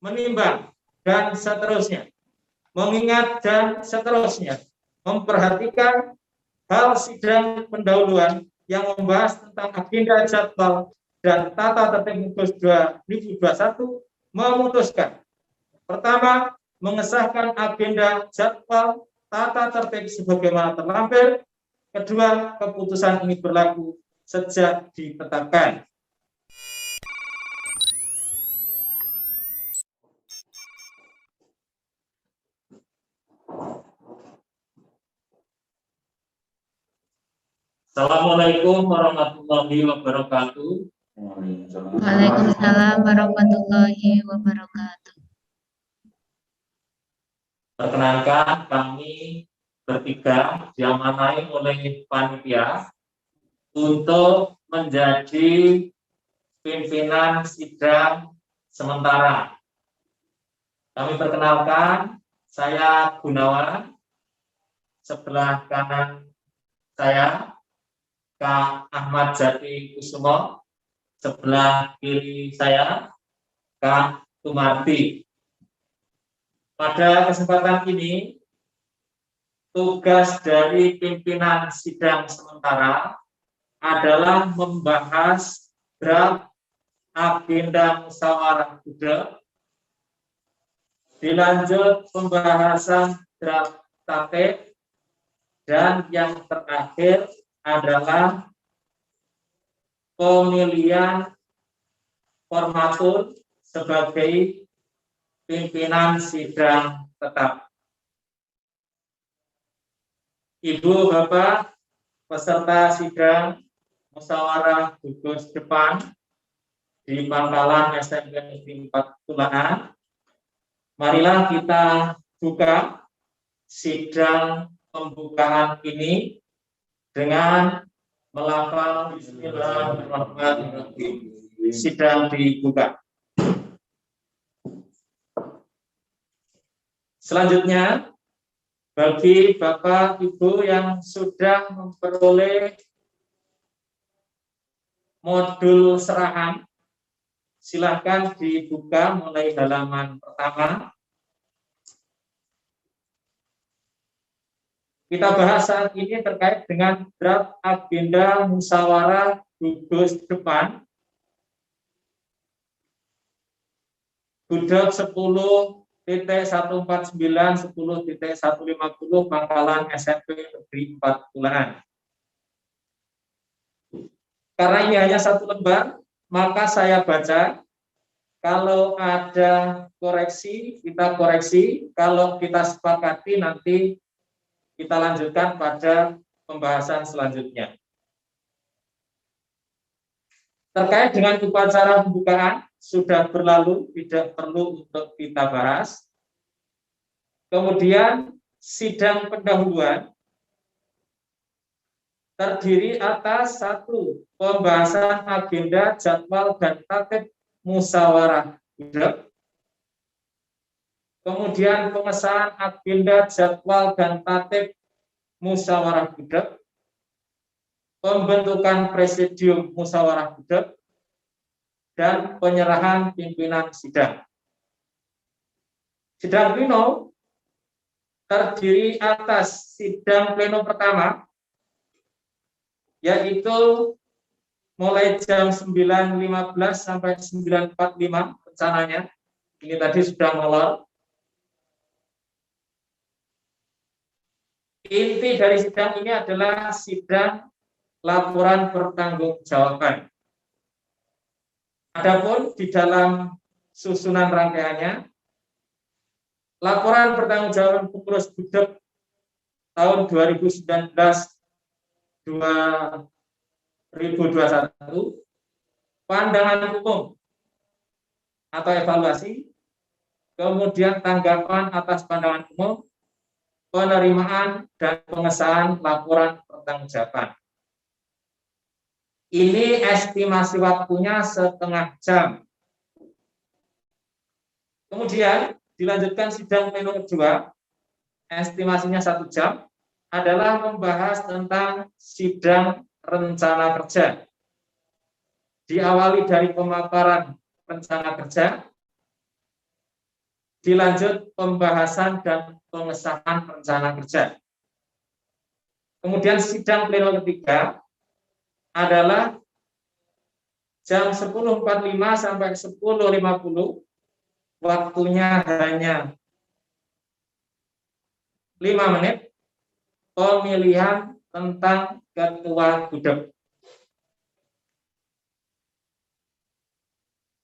menimbang, dan seterusnya, mengingat dan seterusnya, memperhatikan hal sidang pendahuluan yang membahas tentang agenda jadwal dan tata tertib Khusus 2021 memutuskan. Pertama, mengesahkan agenda jadwal tata tertib sebagaimana terlampir. Kedua, keputusan ini berlaku sejak ditetapkan. Assalamualaikum warahmatullahi wabarakatuh. Waalaikumsalam warahmatullahi wabarakatuh. Perkenankan kami bertiga diamanai oleh panitia untuk menjadi pimpinan sidang sementara. Kami perkenalkan, saya Gunawan, sebelah kanan saya Kak Ahmad Jati Kusumo, sebelah kiri saya Kak Tumardi. Pada kesempatan ini, tugas dari pimpinan sidang sementara adalah membahas draft agenda musyawarah gudeg, dilanjut pembahasan draft tatip, dan yang terakhir adalah pemilihan formatur sebagai pimpinan sidang tetap. Ibu, Bapak, peserta sidang musyawarah gugus depan di Pangkalan SMP Negeri 4 Tulaan, marilah kita buka sidang pembukaan ini dengan melafal Bismillahirrahmanirrahim. Sidang dibuka. Selanjutnya, bagi Bapak Ibu yang sudah memperoleh modul serahan, silakan dibuka mulai halaman pertama. Kita bahas saat ini terkait dengan draft agenda musyawarah gugus depan Gudeg 10.149 10.150 Pangkalan SMP Negeri 4 Tulaan. Karena ini hanya satu lembar, maka saya baca. Kalau ada koreksi, kita koreksi. Kalau kita sepakati, nanti kita lanjutkan pada pembahasan selanjutnya. Terkait dengan upacara pembukaan, sudah berlalu, tidak perlu untuk kita bahas. Kemudian, sidang pendahuluan terdiri atas satu, pembahasan agenda, jadwal, dan tatip musyawarah gudeg. Kemudian pengesahan agenda, jadwal, dan tatip musyawarah gudeg, pembentukan presidium musyawarah gudeg, dan penyerahan pimpinan sidang. Sidang pleno terdiri atas sidang pleno pertama, yaitu mulai jam 9.15 sampai 9.45 rencananya. Ini tadi sudah molor. Inti dari sidang ini adalah sidang laporan pertanggungjawaban. Adapun di dalam susunan rangkaiannya, laporan pertanggungjawaban pengurus gudeg tahun 2019-2021, pandangan umum atau evaluasi, kemudian tanggapan atas pandangan umum, penerimaan dan pengesahan laporan pertanggungjawaban. Ini estimasi waktunya setengah jam. Kemudian dilanjutkan sidang pleno kedua, estimasinya 1 jam, adalah membahas tentang sidang rencana kerja. Diawali dari pemaparan rencana kerja, dilanjut pembahasan dan pengesahan rencana kerja. Kemudian sidang pleno ketiga adalah jam 10.45 sampai 10.50, waktunya hanya 5 menit, pemilihan tentang ketua gudeg.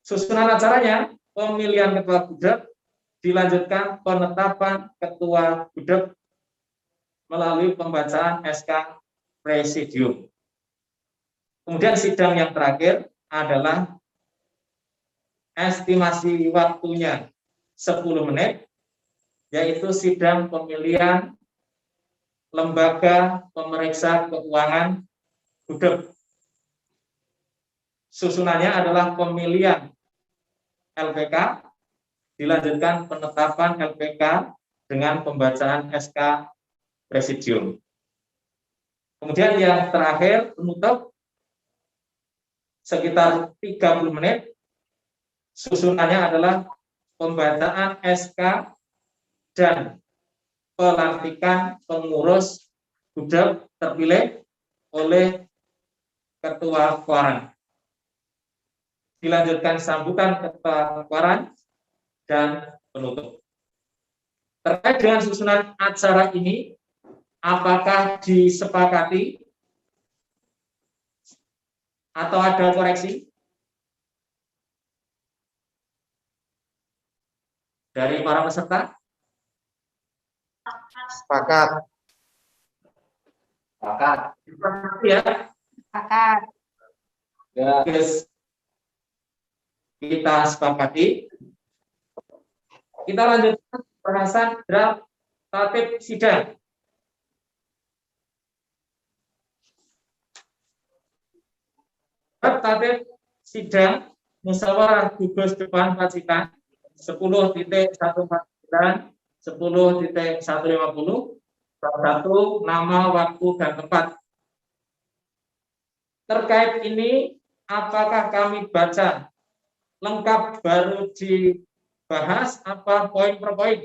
Susunan acaranya, pemilihan ketua gudeg, dilanjutkan penetapan ketua gudeg melalui pembacaan SK Presidium. Kemudian sidang yang terakhir adalah estimasi waktunya 10 menit, yaitu sidang pemilihan lembaga pemeriksa keuangan gudeg. Susunannya adalah pemilihan LPK, dilanjutkan penetapan LPK dengan pembacaan SK Presidium. Kemudian yang terakhir, penutup sekitar 30 menit. Susunannya adalah pembacaan SK dan pelantikan pengurus gudeg terpilih oleh ketua Kuaran. Dilanjutkan sambutan ketua Kuaran dan penutup. Terkait dengan susunan acara ini, apakah disepakati atau ada koreksi dari para peserta? Sepakat. Sepakat. Ya. Sepakat. Guys, kita sepakati. Kita lanjutkan pembahasan draft tatip sidang. Draft tatip sidang musyawarah gugus depan Pacitan 10.149, 10.150, bab 1, nama, waktu, dan tempat. Terkait ini, apakah kami baca lengkap baru dibahas apa poin per poin?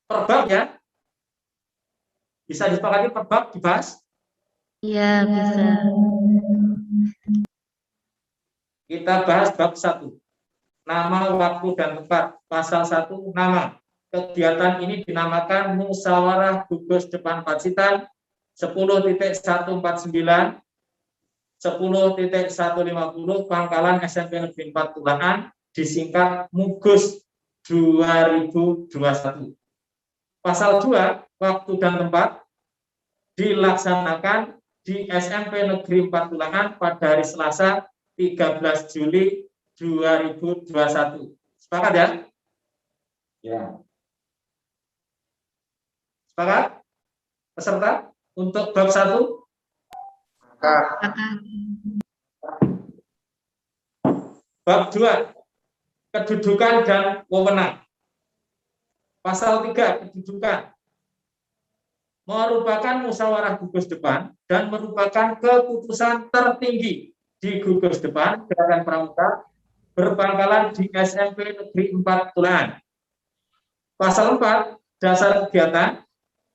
Per bab ya? Bisa disepakati per bab dibahas? Iya, bisa. Kita bahas bab 1. Nama, waktu, dan tempat. Pasal 1, nama. Kegiatan ini dinamakan musyawarah gugus depan Pacitan 10.149, 10.150 Pangkalan SMP Negeri 4 Tulaan, disingkat MUGUS 2021. Pasal 2, waktu dan tempat, dilaksanakan di SMP Negeri 4 Tulaan pada hari Selasa 13 Juli 2021. Sepakat ya? Ya. Sepakat? Peserta untuk bab 1? Sepakat. Bab 2, kedudukan dan wewenang. Pasal 3, kedudukan, merupakan musyawarah gugus depan dan merupakan keputusan tertinggi di gugus depan Gerakan Pramuka berpangkalan di SMP Negeri 4 Tulaan. Pasal 4, dasar kegiatan,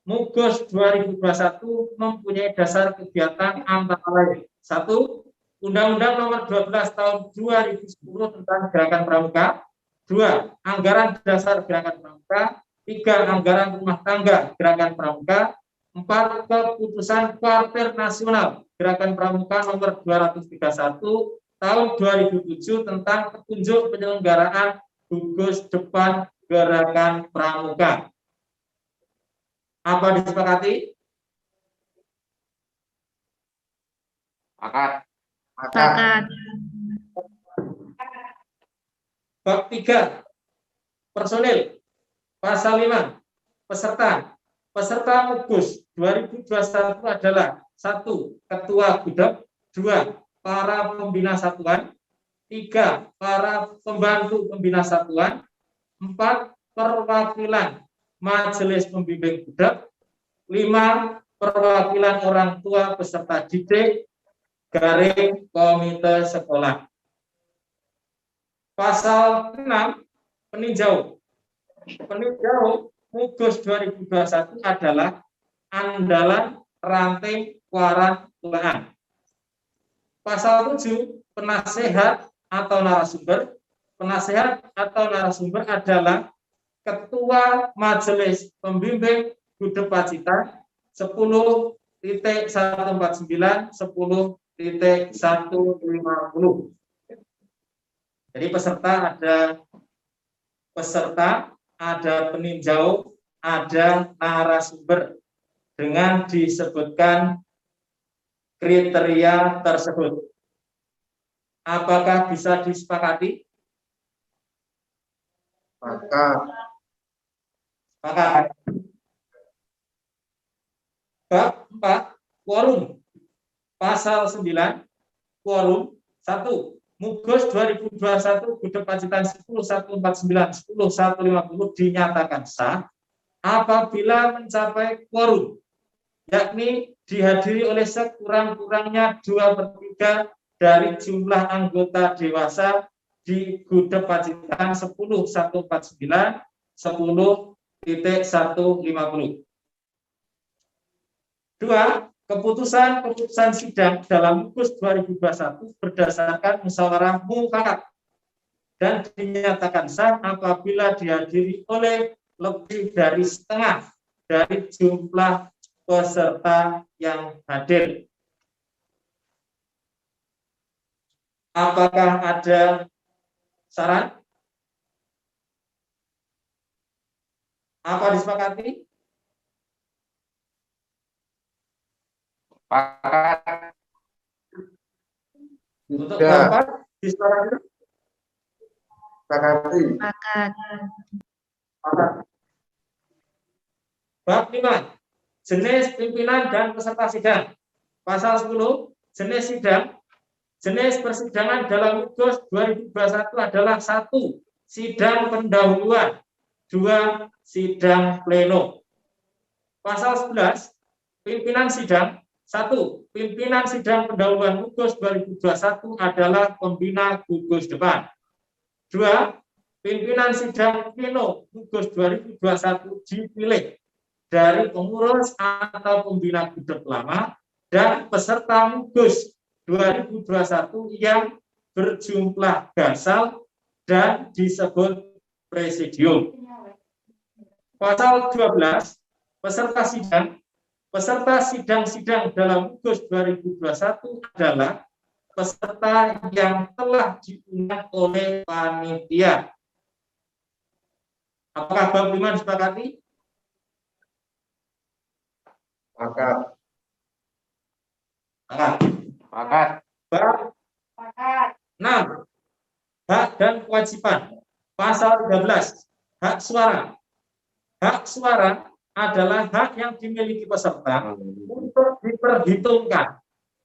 MUGUS 2021 mempunyai dasar kegiatan antara lain. 1. Undang-Undang Nomor 12 Tahun 2010 tentang Gerakan Pramuka. 2. Anggaran dasar Gerakan Pramuka. 3. Anggaran rumah tangga Gerakan Pramuka. 4. Keputusan Partai Nasional Gerakan Pramuka Nomor 231 Tahun 2007 tentang petunjuk penyelenggaraan gugus depan Gerakan Pramuka. Apa disepakati? Sepakat. Sepakat. Bab 3, personil. Pasal 5, peserta. Peserta MUGUS 2021 adalah 1. Ketua gudeg. 2. Para pembina satuan. 3. Para pembantu pembina satuan. 4. Perwakilan Majelis Pembimbing Gudeg. 5. Perwakilan orang tua peserta didik garing komite sekolah. Pasal 6, peninjau. Peninjau Mugus 2021 adalah andalan ranting waran tulaan. Pasal 7, penasehat atau narasumber. Penasehat atau narasumber adalah Ketua Majelis Pembimbing Gudeg Pacitan 10.149 10.150. Jadi peserta ada peninjau, ada narasumber dengan disebutkan kriteria tersebut. Apakah bisa disepakati? Sepakat. Bab 4, quorum. Pasal 9, quorum. 1. Mugus 2021 Gudeg Pacitan 10.149 10.150 dinyatakan sah apabila mencapai quorum, yakni dihadiri oleh sekurang-kurangnya 2/3 dari jumlah anggota dewasa di Gudeg Pacitan 10.149 10.150. 2. Keputusan sidang dalam Mugus 2021 berdasarkan musyawarah mufakat dan dinyatakan sah apabila dihadiri oleh lebih dari setengah dari jumlah peserta yang hadir. Apakah ada saran? Apa disepakati? Untuk dapat disepakati? Sepakat. Bab 5. Jenis pimpinan dan peserta sidang. Pasal 10. Jenis sidang. Jenis persidangan dalam Mugus 2021 adalah 1. Sidang pendahuluan. 2. Sidang pleno. Pasal 11. Pimpinan sidang. 1. Pimpinan sidang pendahuluan Mugus 2021 adalah pembina gugus depan. 2. Pimpinan sidang pleno Mugus 2021 dipilih dari pengurus atau pembina gudeg lama dan peserta Mugus 2021 yang berjumlah gasal dan disebut presidium. Pasal 12, peserta sidang. Peserta sidang-sidang dalam Mugus 2021 adalah peserta yang telah diundang oleh panitia. Apakah bab 5 disepakati? Sepakat. Bab 6, hak dan kewajiban. Pasal 13, hak suara. Hak suara adalah hak yang dimiliki peserta untuk diperhitungkan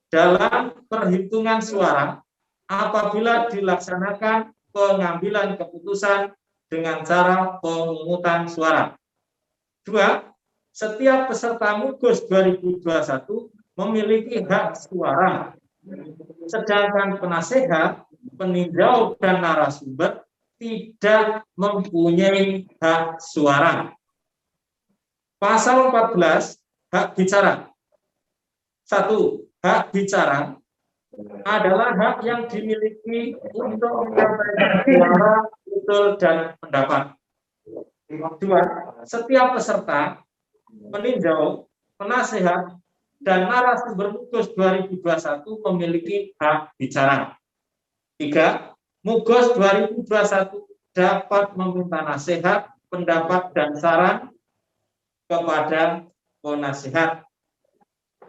dalam perhitungan suara apabila dilaksanakan pengambilan keputusan dengan cara pemungutan suara. 2. Setiap peserta Mugus 2021 memiliki hak suara, sedangkan penasehat, peninjau, dan narasumber tidak mempunyai hak suara. Pasal 14, hak bicara. 1. Hak bicara adalah hak yang dimiliki untuk menyampaikan suara, usul, dan pendapat. 2. Setiap peserta, peninjau, penasehat, dan narasumber Mugus 2021 memiliki hak bicara. 3. Mugus 2021 dapat meminta nasihat, pendapat, dan saran kepada penasehat.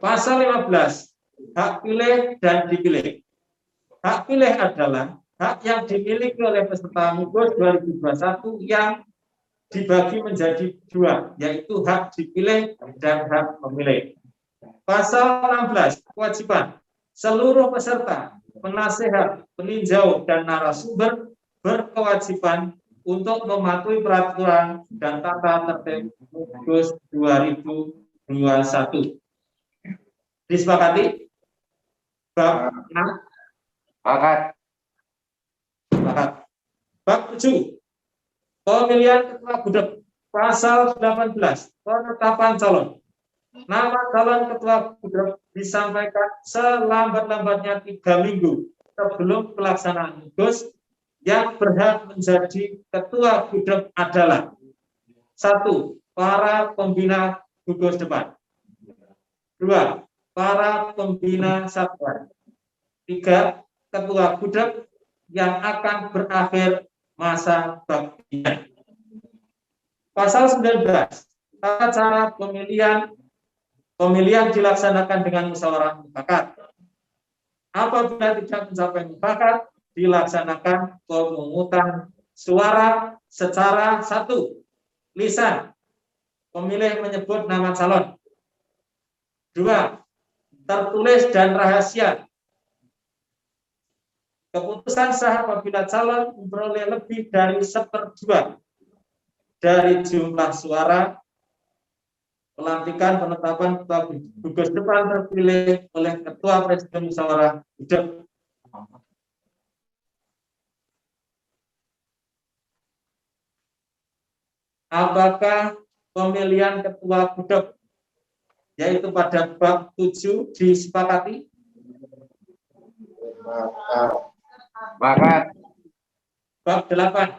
Pasal 15, hak pilih dan dipilih. Hak pilih adalah hak yang dimiliki oleh peserta Mugus 2021 yang dibagi menjadi 2, yaitu hak dipilih dan hak memilih. Pasal 16, kewajiban. Seluruh peserta, penasehat, peninjau, dan narasumber berkewajiban untuk mematuhi peraturan dan tata tertib Mugus 2021. Disepakati? Bab 6? Sepakat. Sepakat. Bab 7. Pemilihan ketua gudeg. Pasal 18. Penetapan calon. Nama calon ketua gudeg disampaikan selambat-lambatnya 3 minggu sebelum pelaksanaan tugas. Yang berhak menjadi ketua gudeg adalah 1. Para pembina gugus depan. 2. Para pembina satuan. 3. Ketua gudeg yang akan berakhir masa baktinya. Pasal 19. Tata cara pemilihan dilaksanakan dengan musyawarah mufakat. Apabila tidak mencapai mufakat, dilaksanakan pemungutan suara secara 1. Lisan. Pemilih menyebut nama calon. 2. Tertulis dan rahasia. Keputusan sah apabila calon memperoleh lebih dari 1/2 dari jumlah suara. Pelantikan penetapan ketua gugus depan terpilih oleh ketua presiden musyawarah gudeg. Apakah pemilihan ketua gudeg yaitu pada bab 7 disepakati? Sepakat. Bab 8.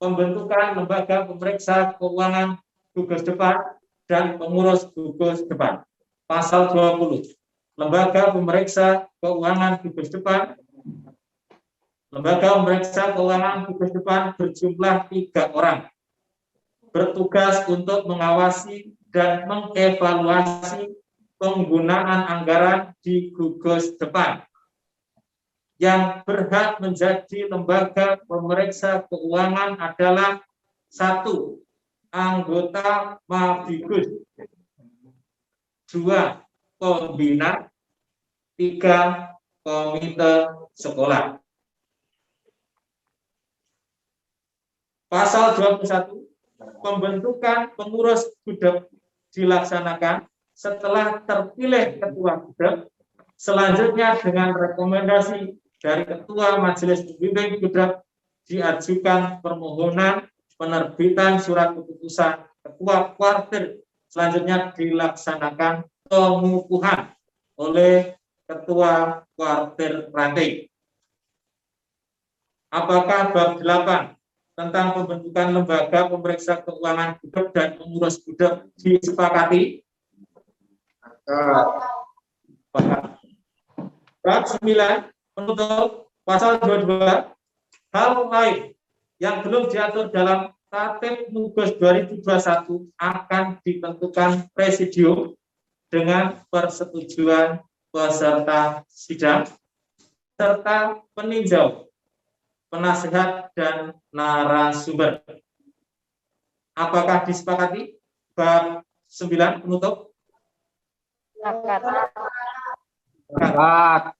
Pembentukan lembaga pemeriksa keuangan gugus depan dan pengurus gugus depan. Pasal 20. Lembaga pemeriksa keuangan gugus depan. Lembaga pemeriksa keuangan gugus depan berjumlah 3 orang. Bertugas untuk mengawasi dan mengevaluasi penggunaan anggaran di gugus depan. Yang berhak menjadi lembaga pemeriksa keuangan adalah 1. Anggota Mabigus. 2. Pembina. 3. Komite sekolah. Pasal 21. Pembentukan pengurus gudeg dilaksanakan setelah terpilih ketua gudeg, selanjutnya dengan rekomendasi dari ketua majelis pembimbing gudeg diajukan permohonan penerbitan surat keputusan ketua kuartir, selanjutnya dilaksanakan pengukuhan oleh ketua kuartir ranting. Apakah bab 8 tentang pembentukan lembaga pemeriksa keuangan gudeg dan pengurus gudeg disepakati? Bab 9 penutup. Pasal 22. Hal lain yang belum diatur dalam Tatip Mugus 2021 akan ditentukan presidium dengan persetujuan peserta sidang serta peninjau, penasihat dan narasumber. Apakah disepakati? Bab 9 penutup. Sepakat.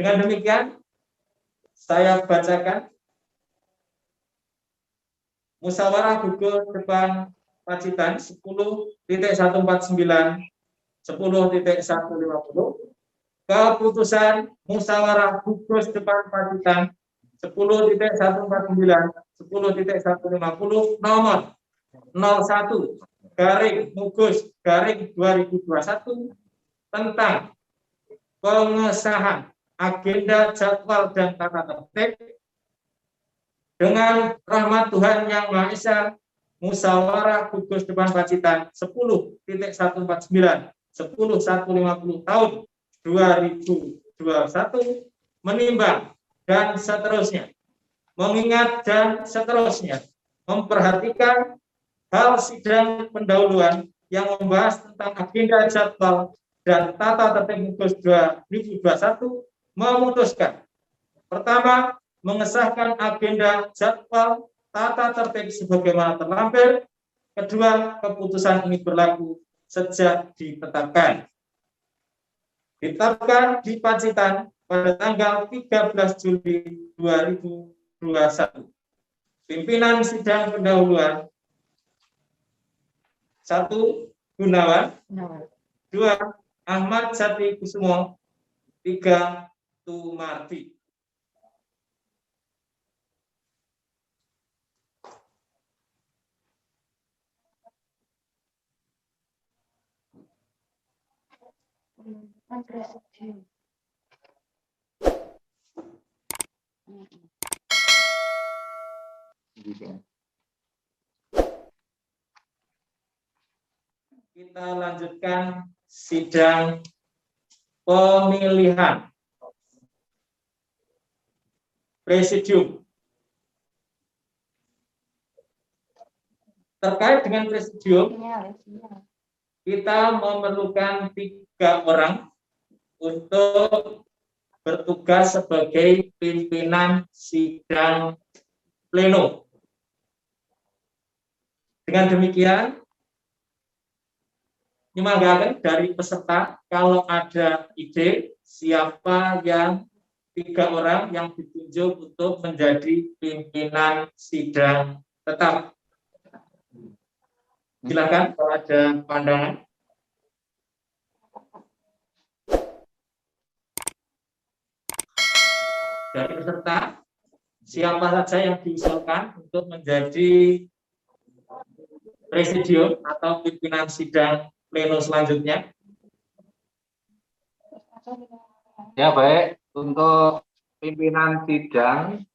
Dengan demikian, saya bacakan musyawarah gugus depan Pacitan 10.149, 10.150, keputusan musyawarah gugus depan Pacitan 10.149, 10.150 nomor 01/Mugus/2021 tentang pengesahan agenda jadwal dan tata tertib. Dengan rahmat Tuhan Yang Maha Esa, musyawarah gugus depan Pacitan 10.149, 10.150 tahun 2021 menimbang dan seterusnya, mengingat dan seterusnya, memperhatikan hal sidang pendahuluan yang membahas tentang agenda jadwal dan tata tertib Mugus 2021 memutuskan: pertama, mengesahkan agenda jadwal tata tertib sebagaimana terlampir. Kedua, keputusan ini berlaku sejak ditetapkan di Pacitan pada tanggal 13 Juli 2021. Pimpinan sidang pendahuluan: 1. Gunawan. 2. Ahmad Jati Kusumo. 3. Tumardi. Kita lanjutkan sidang pemilihan presidium. Terkait dengan presidium, kita memerlukan 3 orang untuk bertugas sebagai pimpinan sidang pleno. Dengan demikian, dimanggakan dari peserta kalau ada ide siapa yang 3 orang yang ditunjuk untuk menjadi pimpinan sidang tetap. Silakan kalau ada pandangan. Dari peserta, siapa saja yang diusulkan untuk menjadi presidium atau pimpinan sidang pleno selanjutnya? Ya, baik. Untuk pimpinan sidang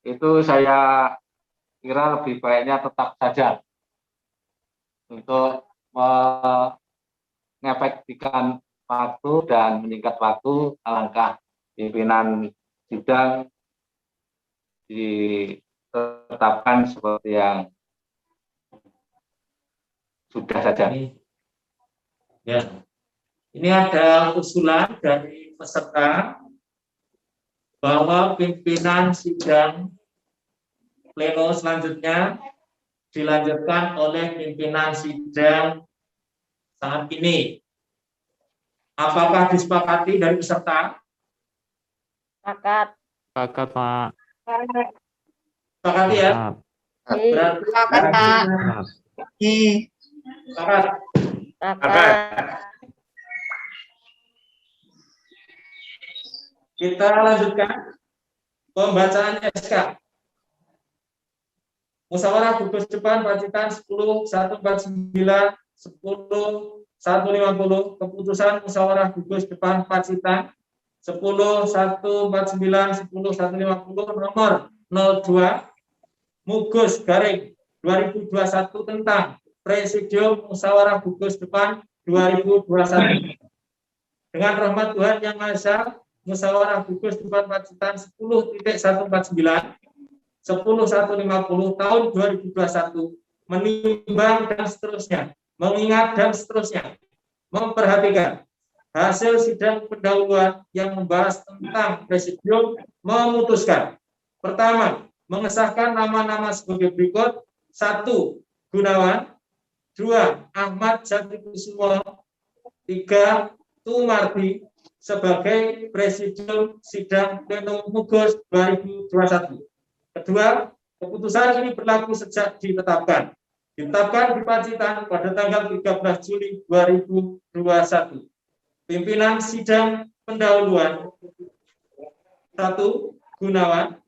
itu saya kira lebih baiknya tetap saja untuk mengefektifkan waktu dan meningkat waktu. Alangkah pimpinan sidang ditetapkan seperti yang sudah saja. Ya. Ini ada usulan dari peserta bahwa pimpinan sidang pleno selanjutnya dilanjutkan oleh pimpinan sidang saat ini. Apakah disepakati dari peserta? Sepakat. Sepakat, Pak. Sepakati ya? Berarti Sepakat, Pak. sepakat. Sepakat. Kita lanjutkan pembacaan SK. Musyawarah gugus depan Pacitan 10.149 10.150 keputusan musyawarah gugus depan Pacitan 10.149 10.150 nomor 02 Mugus garing 2021 tentang Presidium Musyawarah Gugus Depan 2021. Dengan rahmat Tuhan Yang Maha Esa, Musyawarah Gugus Depan Pacitan 10.149 10.150 tahun 2021 menimbang dan seterusnya, mengingat dan seterusnya, memperhatikan hasil sidang pendahuluan yang membahas tentang presidium, memutuskan: pertama, mengesahkan nama-nama sebagai berikut: 1. Gunawan, 2. Ahmad Jati Kusumo, 3. Tumardi sebagai presidium sidang pleno Mugus 2021. Kedua, keputusan ini berlaku sejak ditetapkan di Pacitan pada tanggal 13 Juli 2021. Pimpinan sidang pendahuluan: 1. Gunawan,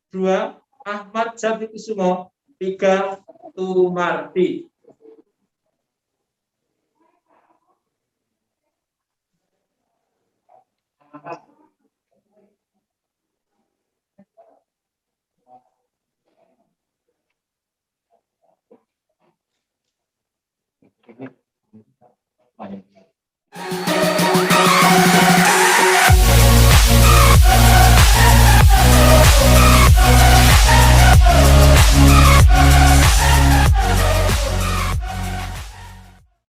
2. Ahmad Jati Kusumo, 3. Tumardi.